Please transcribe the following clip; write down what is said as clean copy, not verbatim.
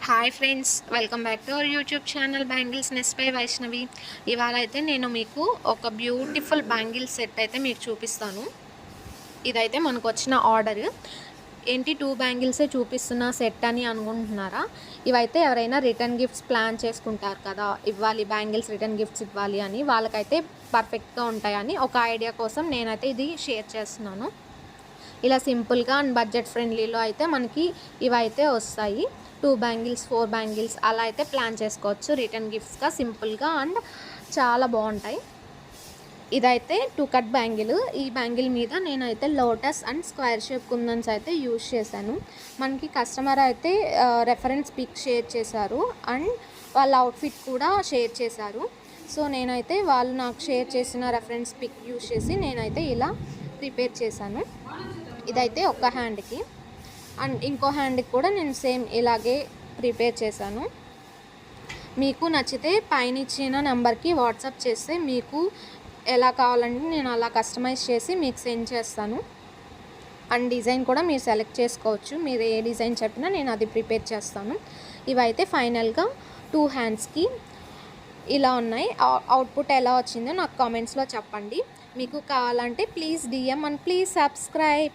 Hi friends, welcome back to our YouTube channel bangles ness by Vaishnavi. ఇవాళ అయితే నేను మీకు ఒక బ్యూటిఫుల్ బ్యాంగిల్ సెట్ అయితే మీకు చూపిస్తాను. ఇదైతే మనకు వచ్చిన ఆర్డర్. ఏంటి 2 బ్యాంగిల్సే చూపిస్తున్న సెట్ అని అనుకుంటున్నారా? ఇవైతే ఎవరైనా రిటర్న్ గిఫ్ట్స్ ప్లాన్ చేసుకుంటారు కదా, ఇవ్వాలి బ్యాంగిల్స్ రిటర్న్ గిఫ్ట్స్ ఇవ్వాలి అని, వాళ్ళకైతే పర్ఫెక్ట్గా ఉంటాయని ఒక ఐడియా కోసం నేనైతే ఇది షేర్ చేస్తున్నాను. ఇలా సింపుల్గా అండ్ బడ్జెట్ ఫ్రెండ్లీలో అయితే మనకి ఇవైతే వస్తాయి. 2 బ్యాంగిల్స్ 4 బ్యాంగిల్స్ అలా అయితే ప్లాన్ చేసుకోవచ్చు రిటర్న్ గిఫ్ట్స్గా సింపుల్గా అండ్ చాలా బాగుంటాయి. ఇదైతే 2 కట్ బ్యాంగిల్. ఈ బ్యాంగిల్ మీద నేనైతే లోటస్ అండ్ స్క్వేర్ షేప్ కుందన్స్ అయితే యూజ్ చేశాను. మనకి కస్టమర్ అయితే రెఫరెన్స్ పిక్ షేర్ చేశారు అండ్ వాళ్ళ అవుట్ఫిట్ కూడా షేర్ చేశారు. సో నేనైతే వాళ్ళు నాకు షేర్ చేసిన రెఫరెన్స్ పిక్ యూజ్ చేసి నేనైతే ఇలా ప్రిపేర్ చేశాను. ఇదైతే ఒక హ్యాండ్కి అండ్ ఇంకో హ్యాండ్కి కూడా నేను సేమ్ ఇలాగే ప్రిపేర్ చేశాను. మీకు నచ్చితే పైన ఇచ్చిన నెంబర్కి వాట్సాప్ చేస్తే మీకు ఎలా కావాలంటే నేను అలా కస్టమైజ్ చేసి మీకు సెండ్ చేస్తాను. అండ్ డిజైన్ కూడా మీరు సెలెక్ట్ చేసుకోవచ్చు. మీరు ఏ డిజైన్ చెప్పినా నేను అది ప్రిపేర్ చేస్తాను. ఇవైతే ఫైనల్గా 2 హ్యాండ్స్కి ఇలా ఉన్నాయి. అవుట్పుట్ ఎలా వచ్చిందో నాకు కామెంట్స్లో చెప్పండి. మీకు కావాలంటే please DM and please subscribe.